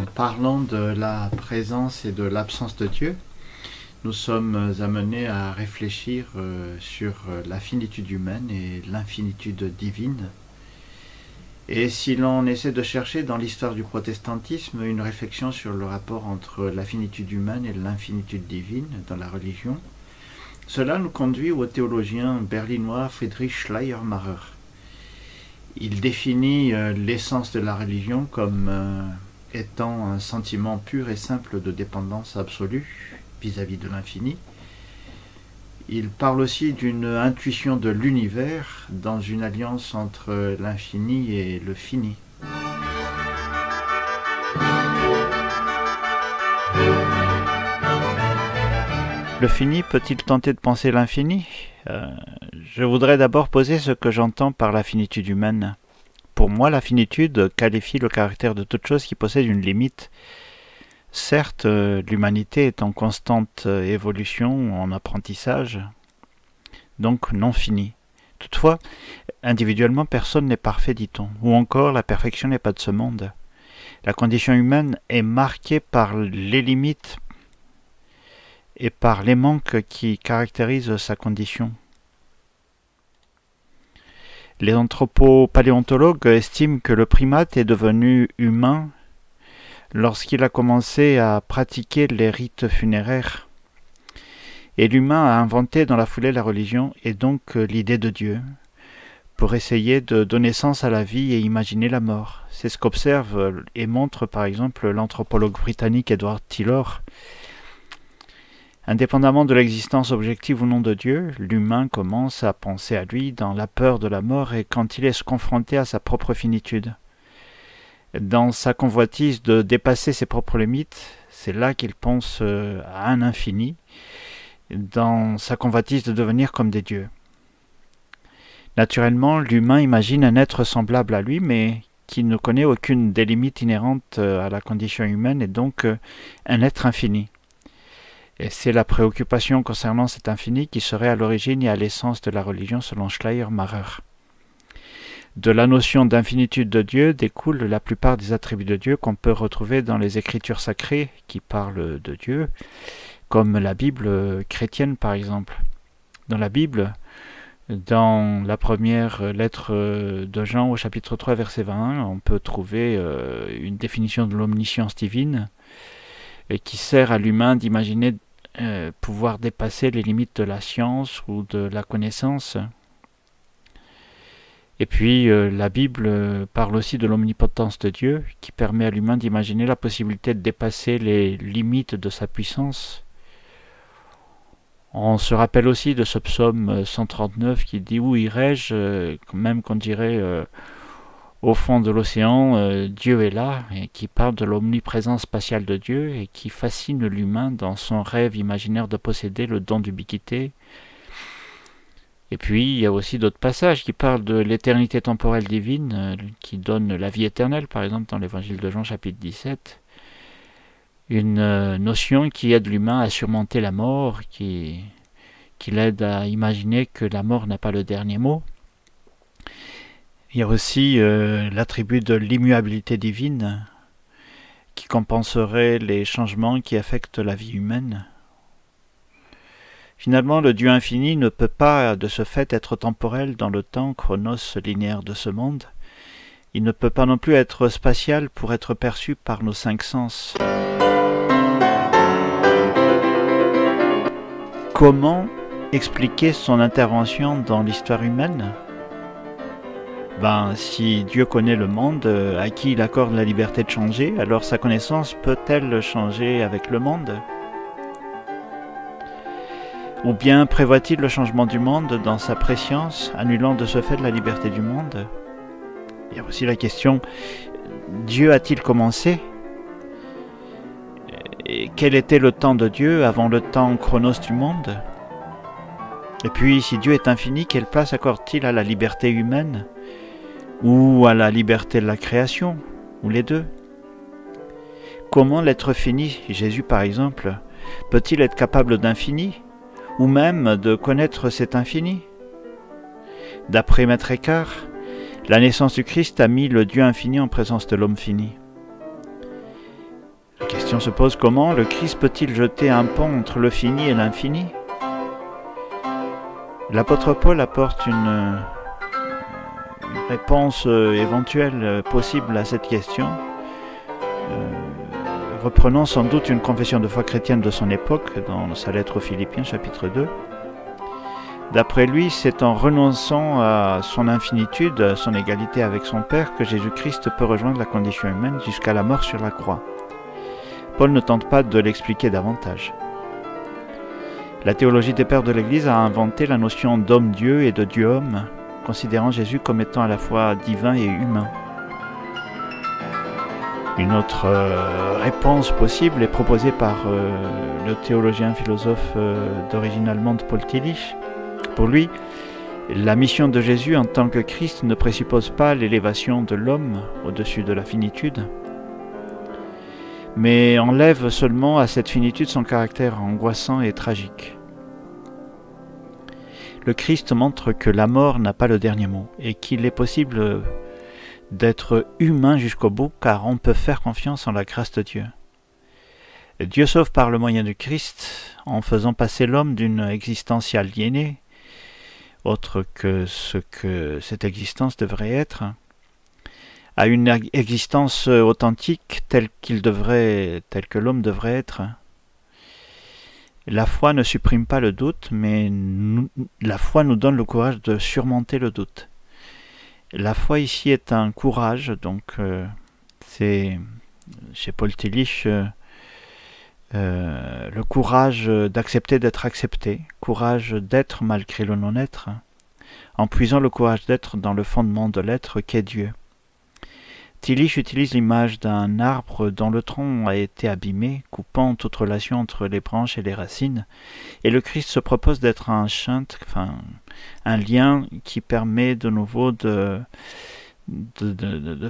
En parlant de la présence et de l'absence de Dieu, nous sommes amenés à réfléchir sur la finitude humaine et l'infinitude divine. Et si l'on essaie de chercher dans l'histoire du protestantisme une réflexion sur le rapport entre la finitude humaine et l'infinitude divine dans la religion, cela nous conduit au théologien berlinois Friedrich Schleiermacher. Il définit l'essence de la religion comme étant un sentiment pur et simple de dépendance absolue vis-à-vis de l'infini. Il parle aussi d'une intuition de l'univers dans une alliance entre l'infini et le fini. Le fini peut-il tenter de penser l'infini ? Je voudrais d'abord poser ce que j'entends par la finitude humaine. Pour moi, la finitude qualifie le caractère de toute chose qui possède une limite. Certes, l'humanité est en constante évolution, en apprentissage, donc non fini. Toutefois, individuellement, personne n'est parfait, dit-on, ou encore la perfection n'est pas de ce monde. La condition humaine est marquée par les limites et par les manques qui caractérisent sa condition. Les anthropopaléontologues estiment que le primate est devenu humain lorsqu'il a commencé à pratiquer les rites funéraires. Et l'humain a inventé dans la foulée la religion et donc l'idée de Dieu, pour essayer de donner sens à la vie et imaginer la mort. C'est ce qu'observe et montre par exemple l'anthropologue britannique Edward Tylor. Indépendamment de l'existence objective ou non de Dieu, l'humain commence à penser à lui dans la peur de la mort et quand il est confronté à sa propre finitude. Dans sa convoitise de dépasser ses propres limites, c'est là qu'il pense à un infini, dans sa convoitise de devenir comme des dieux. Naturellement, l'humain imagine un être semblable à lui, mais qui ne connaît aucune des limites inhérentes à la condition humaine et donc un être infini. Et c'est la préoccupation concernant cet infini qui serait à l'origine et à l'essence de la religion selon Schleiermacher. De la notion d'infinitude de Dieu découlent la plupart des attributs de Dieu qu'on peut retrouver dans les écritures sacrées qui parlent de Dieu, comme la Bible chrétienne par exemple. Dans la Bible, dans la première lettre de Jean au chapitre 3 verset 21, on peut trouver une définition de l'omniscience divine qui sert à l'humain d'imaginer pouvoir dépasser les limites de la science ou de la connaissance. Et puis la Bible parle aussi de l'omnipotence de Dieu qui permet à l'humain d'imaginer la possibilité de dépasser les limites de sa puissance. On se rappelle aussi de ce psaume 139 qui dit « Où irai-je » même qu'on dirait au fond de l'océan, Dieu est là, et qui parle de l'omniprésence spatiale de Dieu et qui fascine l'humain dans son rêve imaginaire de posséder le don d'ubiquité. Et puis, il y a aussi d'autres passages qui parlent de l'éternité temporelle divine, qui donne la vie éternelle, par exemple dans l'évangile de Jean, chapitre 17. Une notion qui aide l'humain à surmonter la mort, qui l'aide à imaginer que la mort n'a pas le dernier mot. Il y a aussi l'attribut de l'immuabilité divine qui compenserait les changements qui affectent la vie humaine. Finalement, le Dieu infini ne peut pas de ce fait être temporel dans le temps chronos linéaire de ce monde. Il ne peut pas non plus être spatial pour être perçu par nos cinq sens. Comment expliquer son intervention dans l'histoire humaine ? Si Dieu connaît le monde, à qui il accorde la liberté de changer, alors sa connaissance peut-elle changer avec le monde ? Ou bien prévoit-il le changement du monde dans sa préscience, annulant de ce fait la liberté du monde ? Il y a aussi la question, Dieu a-t-il commencé ? Et quel était le temps de Dieu avant le temps chronos du monde ? Et puis, si Dieu est infini, quelle place accorde-t-il à la liberté humaine ? Ou à la liberté de la création, ou les deux. Comment l'être fini, Jésus par exemple, peut-il être capable d'infini, ou même de connaître cet infini ? D'après Maître Eckhart, la naissance du Christ a mis le Dieu infini en présence de l'homme fini. La question se pose: comment le Christ peut-il jeter un pont entre le fini et l'infini? L'apôtre Paul apporte une réponse éventuelle possible à cette question, reprenant sans doute une confession de foi chrétienne de son époque dans sa lettre aux Philippiens chapitre 2. D'après lui, c'est en renonçant à son infinitude, à son égalité avec son Père, que Jésus-Christ peut rejoindre la condition humaine jusqu'à la mort sur la croix. Paul ne tente pas de l'expliquer davantage. La théologie des pères de l'Église a inventé la notion d'homme-dieu et de Dieu-homme, considérant Jésus comme étant à la fois divin et humain. Une autre réponse possible est proposée par le théologien philosophe d'origine allemande Paul Tillich. Pour lui, la mission de Jésus en tant que Christ ne présuppose pas l'élévation de l'homme au-dessus de la finitude, mais enlève seulement à cette finitude son caractère angoissant et tragique. Le Christ montre que la mort n'a pas le dernier mot et qu'il est possible d'être humain jusqu'au bout, car on peut faire confiance en la grâce de Dieu. Dieu sauve par le moyen du Christ en faisant passer l'homme d'une existence aliénée, autre que ce que cette existence devrait être, à une existence authentique telle que l'homme devrait être. La foi ne supprime pas le doute, mais la foi nous donne le courage de surmonter le doute. La foi ici est un courage, donc c'est chez Paul Tillich le courage d'accepter d'être accepté, courage d'être malgré le non-être, en puisant le courage d'être dans le fondement de l'être qu'est Dieu. Tillich utilise l'image d'un arbre dont le tronc a été abîmé, coupant toute relation entre les branches et les racines, et le Christ se propose d'être un shunt, un lien qui permet de nouveau de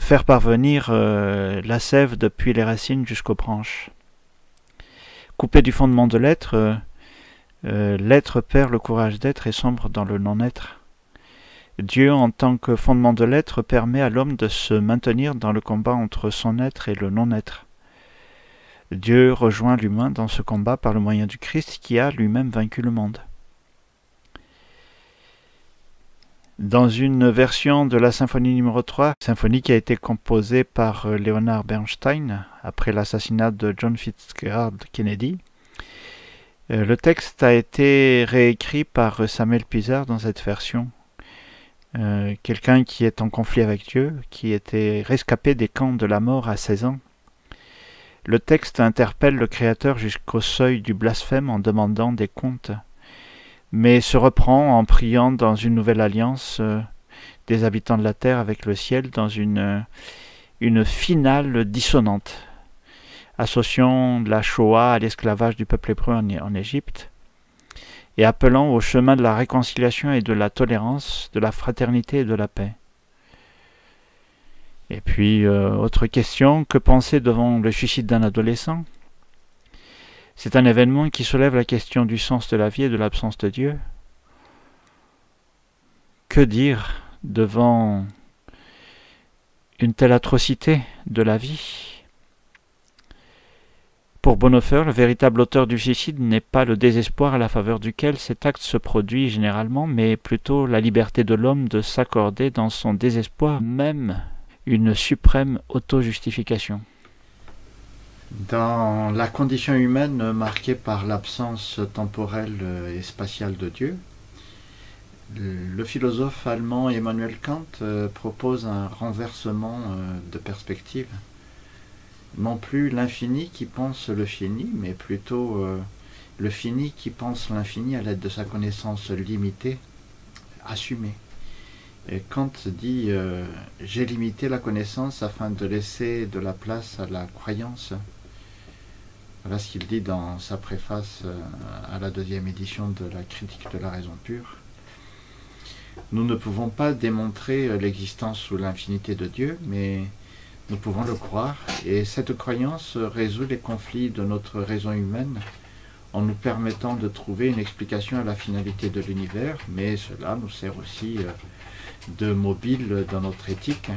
faire parvenir la sève depuis les racines jusqu'aux branches. Coupé du fondement de l'être, l'être perd le courage d'être et sombre dans le non-être. Dieu, en tant que fondement de l'être, permet à l'homme de se maintenir dans le combat entre son être et le non-être. Dieu rejoint l'humain dans ce combat par le moyen du Christ qui a lui-même vaincu le monde. Dans une version de la symphonie numéro 3, symphonie qui a été composée par Leonard Bernstein après l'assassinat de John Fitzgerald Kennedy, le texte a été réécrit par Samuel Pizarro dans cette version. Quelqu'un qui est en conflit avec Dieu, qui était rescapé des camps de la mort à 16 ans. Le texte interpelle le Créateur jusqu'au seuil du blasphème en demandant des comptes, mais se reprend en priant dans une nouvelle alliance des habitants de la terre avec le ciel dans une finale dissonante, associant la Shoah à l'esclavage du peuple hébreu en Égypte, et appelant au chemin de la réconciliation et de la tolérance, de la fraternité et de la paix. Et puis, autre question, que penser devant le suicide d'un adolescent? C'est un événement qui soulève la question du sens de la vie et de l'absence de Dieu. Que dire devant une telle atrocité de la vie? Pour Bonhoeffer, le véritable auteur du suicide n'est pas le désespoir à la faveur duquel cet acte se produit généralement, mais plutôt la liberté de l'homme de s'accorder dans son désespoir même une suprême auto-justification. Dans la condition humaine marquée par l'absence temporelle et spatiale de Dieu, le philosophe allemand Emmanuel Kant propose un renversement de perspective. Non plus l'infini qui pense le fini, mais plutôt le fini qui pense l'infini à l'aide de sa connaissance limitée, assumée. Et Kant dit « J'ai limité la connaissance afin de laisser de la place à la croyance ». Voilà ce qu'il dit dans sa préface à la 2e édition de la Critique de la raison pure. Nous ne pouvons pas démontrer l'existence ou l'infinité de Dieu, mais nous pouvons le croire, et cette croyance résout les conflits de notre raison humaine en nous permettant de trouver une explication à la finalité de l'univers, mais cela nous sert aussi de mobile dans notre éthique.